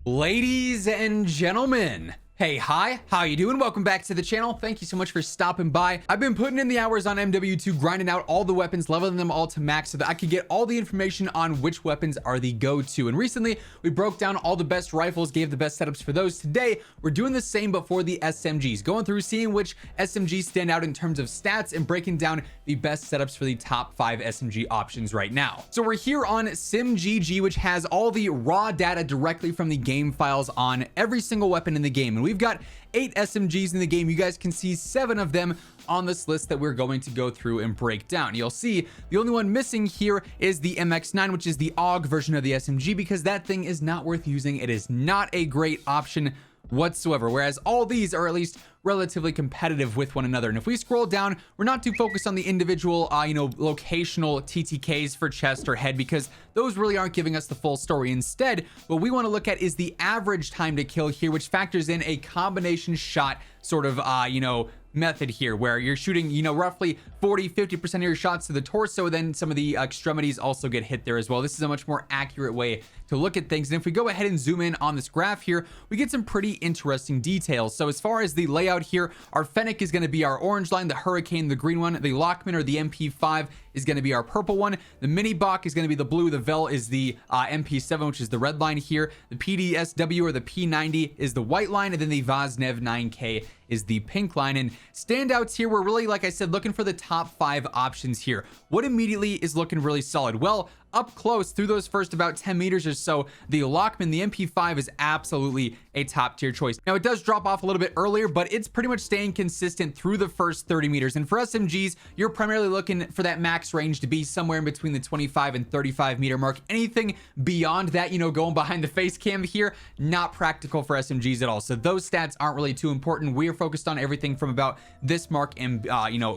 Ladies and gentlemen, hey, hi, how you doing? Welcome back to the channel. Thank you so much for stopping by. I've been putting in the hours on MW2, grinding out all the weapons, leveling them all to max so that I could get all the information on which weapons are the go-to. And recently, we broke down all the best rifles, gave the best setups for those. Today, we're doing the same but for the SMGs, going through seeing which SMGs stand out in terms of stats and breaking down the best setups for the top 5 SMG options right now. So we're here on SimGG, which has all the raw data directly from the game files on every single weapon in the game. And we've got 8 SMGs in the game. You guys can see 7 of them on this list that we're going to go through and break down. You'll see the only one missing here is the MX9, which is the AUG version of the SMG, because that thing is not worth using. It is not a great option whatsoever, whereas all these are at least relatively competitive with one another. And if we scroll down, we're not too focused on the individual locational TTKs for chest or head, because those really aren't giving us the full story. Instead, what we want to look at is the average time to kill here, which factors in a combination shot sort of method here, where you're shooting roughly 40-50% of your shots to the torso, then some of the extremities also get hit there as well. This is a much more accurate way to look at things. And if we go ahead and zoom in on this graph here, we get some pretty interesting details. So as far as the layout here, our Fennec is going to be our orange line, the Hurricane the green one, the Lachmann or the MP5 is going to be our purple one, the Mini Bach is going to be the blue, the Vel is the MP7, which is the red line here, the PDSW or the P90 is the white line, and then the Vaznez 9K is the pink line. And standouts here, we're really, like I said, looking for the top 5 options here. What immediately is looking really solid? Well, up close through those first about 10 meters or so, the Lachmann, the MP5 is absolutely a top tier choice. Now it does drop off a little bit earlier, but it's pretty much staying consistent through the first 30 meters. And for SMGs, you're primarily looking for that max range to be somewhere in between the 25 and 35 meter mark. Anything beyond that, going behind the face cam here, not practical for SMGs at all. So those stats aren't really too important. We are focused on everything from about this mark and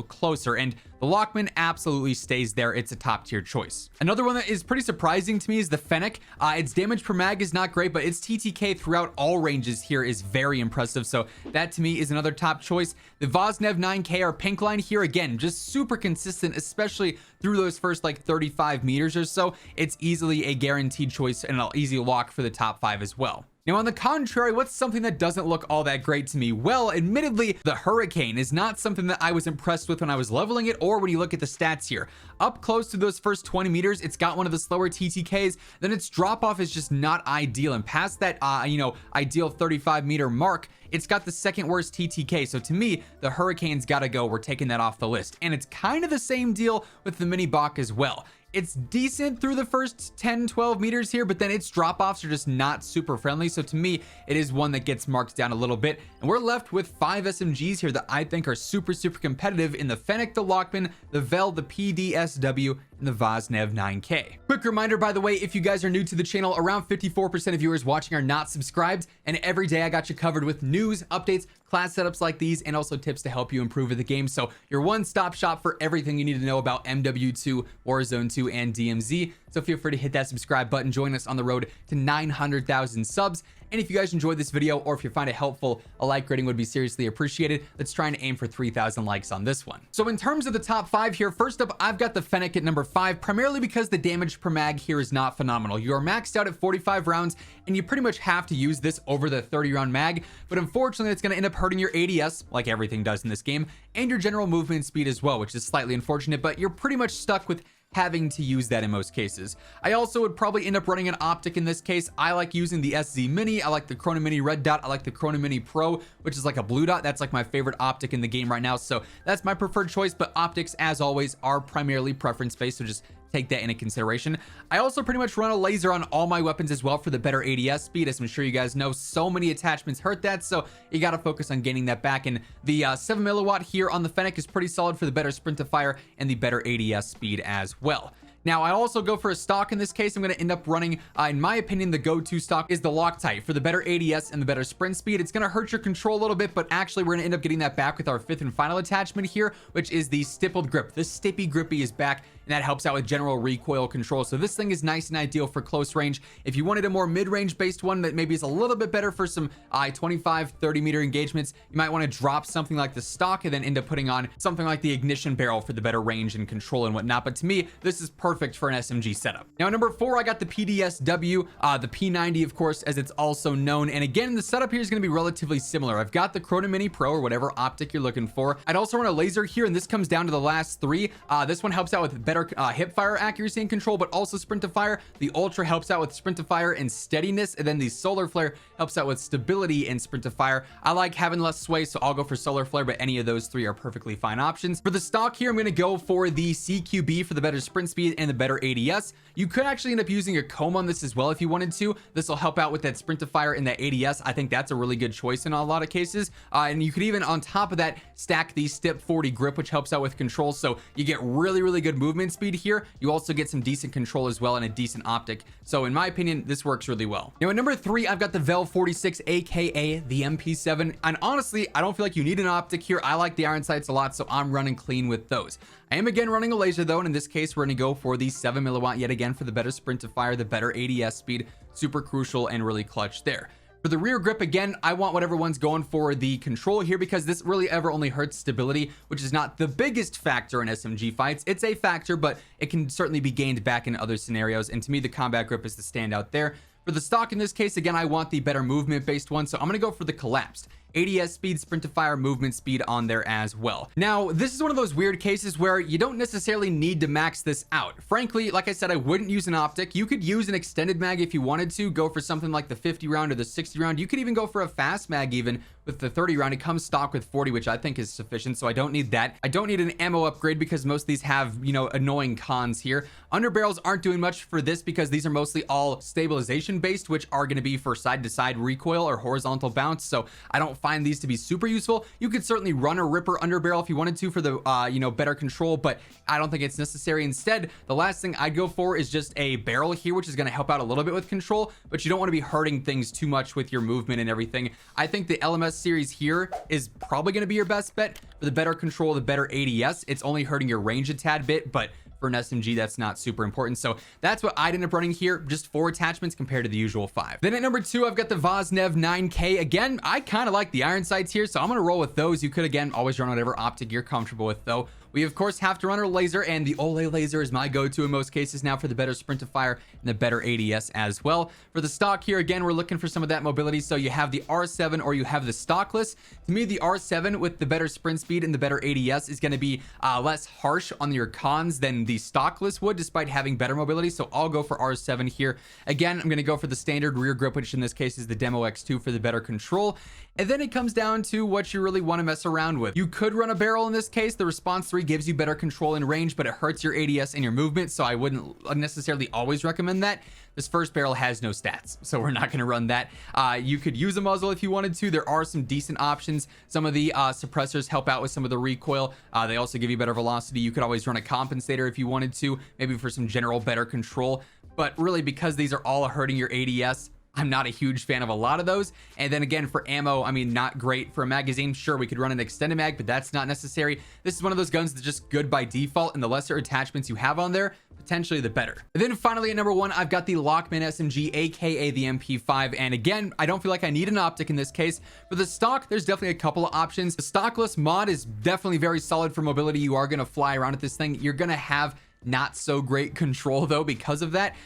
closer. And the Lachmann absolutely stays there. It's a top tier choice. Another one that is pretty surprising to me is the Fennec. Its damage per mag is not great, but its TTK throughout all ranges here is very impressive. So that to me is another top choice. The Vaznez 9K, our pink line here, again, just super consistent, especially through those first like 35 meters or so. It's easily a guaranteed choice and an easy lock for the top 5 as well. Now, on the contrary, what's something that doesn't look all that great to me? Well, admittedly, the Hurricane is not something that I was impressed with when I was leveling it, or when you look at the stats here. Up close to those first 20 meters, it's got one of the slower TTKs, then its drop off is just not ideal. And past that, ideal 35 meter mark, it's got the second worst TTK. So to me, the Hurricane's gotta go. We're taking that off the list. And it's kind of the same deal with the Mini Bach as well. It's decent through the first 10-12 meters here, but then its drop-offs are just not super friendly. So to me, it is one that gets marked down a little bit. And we're left with 5 SMGs here that I think are super competitive in the Fennec, the Lachmann, the Vel, the PDSW, and the Vaznez 9K. Quick reminder, by the way, if you guys are new to the channel, around 54% of viewers watching are not subscribed. And every day I got you covered with news, updates, class setups like these, and also tips to help you improve the game. So your one-stop shop for everything you need to know about MW2, Warzone 2, and DMZ. So feel free to hit that subscribe button. Join us on the road to 900,000 subs. And if you guys enjoyed this video, or if you find it helpful, a like rating would be seriously appreciated. Let's try and aim for 3,000 likes on this one. So in terms of the top 5 here, first up, I've got the Fennec at number 5, primarily because the damage per mag here is not phenomenal. You are maxed out at 45 rounds, and you pretty much have to use this over the 30 round mag. But unfortunately, it's going to end up hurting your ADS, like everything does in this game, and your general movement speed as well, which is slightly unfortunate, but you're pretty much stuck with having to use that in most cases. I also would probably end up running an optic in this case. I like using the SZ Mini. I like the Chrono Mini Red Dot. I like the Chrono Mini Pro, which is like a blue dot. That's like my favorite optic in the game right now. So that's my preferred choice, but optics, as always, are primarily preference-based. So just take that into consideration. I also pretty much run a laser on all my weapons as well for the better ADS speed. As I'm sure you guys know, so many attachments hurt that, so you got to focus on gaining that back. And the 7 milliwatt here on the Fennec is pretty solid for the better sprint to fire and the better ADS speed as well. Now, I also go for a stock in this case. I'm going to end up running, in my opinion, the go-to stock is the Loctite for the better ADS and the better sprint speed. It's going to hurt your control a little bit, but actually we're going to end up getting that back with our 5th and final attachment here, which is the stippled grip. The Stippy Grippy is back, and that helps out with general recoil control. So this thing is nice and ideal for close range. If you wanted a more mid-range based one that maybe is a little bit better for some 25-30 meter engagements, you might want to drop something like the stock and then end up putting on something like the ignition barrel for the better range and control and whatnot. But to me, this is perfect perfect for an SMG setup. Now, number 4, I got the PDSW, the P90, of course, as it's also known. And again, the setup here is going to be relatively similar. I've got the Chrono Mini Pro, or whatever optic you're looking for. I'd also run a laser here, and this comes down to the last 3. This one helps out with better hip fire accuracy and control, but also sprint to fire. The Ultra helps out with sprint to fire and steadiness, and then the Solar Flare helps out with stability and sprint to fire. I like having less sway, so I'll go for Solar Flare, but any of those 3 are perfectly fine options. For the stock here, I'm going to go for the CQB for the better sprint speed and the better ADS. You could actually end up using a comb on this as well if you wanted to. This will help out with that sprint to fire and that ADS. I think that's a really good choice in a lot of cases. And you could even, on top of that, stack the Step 40 grip, which helps out with control. So you get really good movement speed here. You also get some decent control as well and a decent optic. So in my opinion, this works really well. Now at number 3, I've got the Vel 46, aka the MP7. And honestly, I don't feel like you need an optic here. I like the iron sights a lot, so I'm running clean with those. I am again running a laser though, and in this case, we're going to go for the 7 milliwatt yet again for the better sprint to fire, the better ADS speed, super crucial and really clutch there. For the rear grip, again, I want whatever one's going for the control here, because this really ever only hurts stability, which is not the biggest factor in SMG fights. It's a factor, but it can certainly be gained back in other scenarios, and to me, the combat grip is the standout there. For the stock in this case, again, I want the better movement based one, so I'm going to go for the collapsed. ADS speed, sprint to fire, movement speed on there as well. Now, this is one of those weird cases where you don't necessarily need to max this out. Frankly, like I said, I wouldn't use an optic. You could use an extended mag if you wanted to, go for something like the 50 round or the 60 round. You could even go for a fast mag even with the 30 round. It comes stock with 40, which I think is sufficient, so I don't need that. I don't need an ammo upgrade because most of these have, you know, annoying cons here. Underbarrels aren't doing much for this because these are mostly all stabilization based, which are going to be for side to side recoil or horizontal bounce, so I don't find these to be super useful. You could certainly run a Ripper underbarrel if you wanted to for the you know, better control, but I don't think it's necessary. Instead, the last thing I'd go for is just a barrel here, which is going to help out a little bit with control, but you don't want to be hurting things too much with your movement and everything. I think the LMS series here is probably going to be your best bet for the better control, the better ADS. It's only hurting your range a tad bit, but for an SMG, that's not super important. So that's what I'd end up running here, just 4 attachments compared to the usual 5. Then at number 2, I've got the Vaznez 9K. Again, I kind of like the iron sights here, so I'm going to roll with those. You could, again, always run whatever optic you're comfortable with, though. We, of course, have to run our laser, and the Olay laser is my go-to in most cases now for the better sprint to fire and the better ADS as well. For the stock here, again, we're looking for some of that mobility, so you have the R7 or you have the stockless. To me, the R7 with the better sprint speed and the better ADS is going to be less harsh on your cons than the stockless would, despite having better mobility, so I'll go for R7 here. Again, I'm going to go for the standard rear grip, which in this case is the Demo X2 for the better control. And then it comes down to what you really want to mess around with. You could run a barrel in this case. The Response 3 gives you better control and range, but it hurts your ADS and your movement, so I wouldn't necessarily always recommend that. This first barrel has no stats, so we're not going to run that. You could use a muzzle if you wanted to. There are some decent options. Some of the suppressors help out with some of the recoil. They also give you better velocity. You could always run a compensator if you wanted to, maybe for some general better control. But really, because these are all hurting your ADS, I'm not a huge fan of a lot of those. And then again, for ammo, I mean, not great. For a magazine, sure, we could run an extended mag, but that's not necessary. This is one of those guns that's just good by default, and the lesser attachments you have on there, potentially the better. And then finally at number 1, I've got the Lachmann SMG, aka the MP5. And again, I don't feel like I need an optic in this case. For the stock, there's definitely a couple of options. The stockless mod is definitely very solid for mobility. You are going to fly around with this thing. You're going to have not so great control though because of that.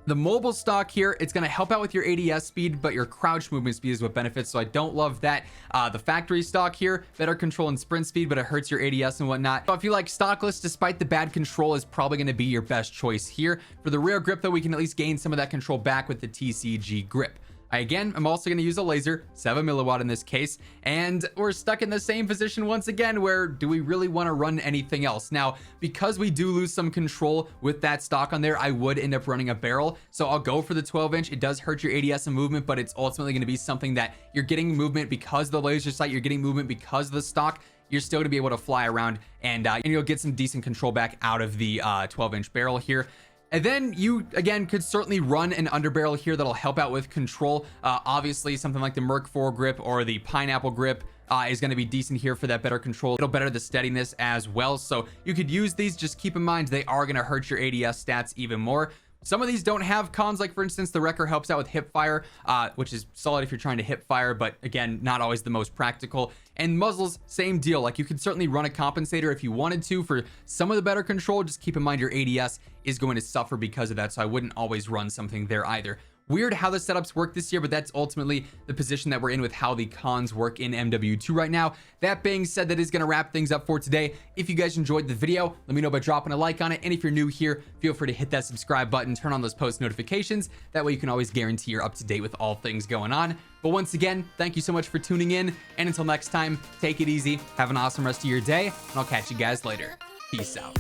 The mobile stock here, it's going to help out with your ADS speed, but your crouch movement speed is what benefits, so I don't love that. The factory stock here, better control and sprint speed, but it hurts your ADS and whatnot. So I feel like stockless, despite the bad control, is probably going to be your best choice here. For the rear grip, though, we can at least gain some of that control back with the TCG grip. Again, I'm also going to use a laser, 7 milliwatt in this case, and we're stuck in the same position once again, where do we really want to run anything else? Now, because we do lose some control with that stock on there, I would end up running a barrel, so I'll go for the 12-inch. It does hurt your ADS and movement, but it's ultimately going to be something that you're getting movement because of the laser sight, you're getting movement because of the stock. You're still going to be able to fly around, and you'll get some decent control back out of the 12-inch barrel here. And then you, again, could certainly run an underbarrel here that'll help out with control. Obviously, something like the Merc 4 grip or the Pineapple grip is going to be decent here for that better control. It'll better the steadiness as well. So you could use these. Just keep in mind, they are going to hurt your ADS stats even more. Some of these don't have cons, like for instance, the Wrecker helps out with hip fire, which is solid if you're trying to hip fire, but again, not always the most practical. And muzzles, same deal. Like you could certainly run a compensator if you wanted to for some of the better control. Just keep in mind your ADS is going to suffer because of that, so I wouldn't always run something there either. Weird how the setups work this year, but that's ultimately the position that we're in with how the cons work in MW2 right now. That being said, that is going to wrap things up for today. If you guys enjoyed the video, let me know by dropping a like on it. And if you're new here, feel free to hit that subscribe button, turn on those post notifications. That way you can always guarantee you're up to date with all things going on. But once again, thank you so much for tuning in. And until next time, take it easy. Have an awesome rest of your day, and I'll catch you guys later. Peace out.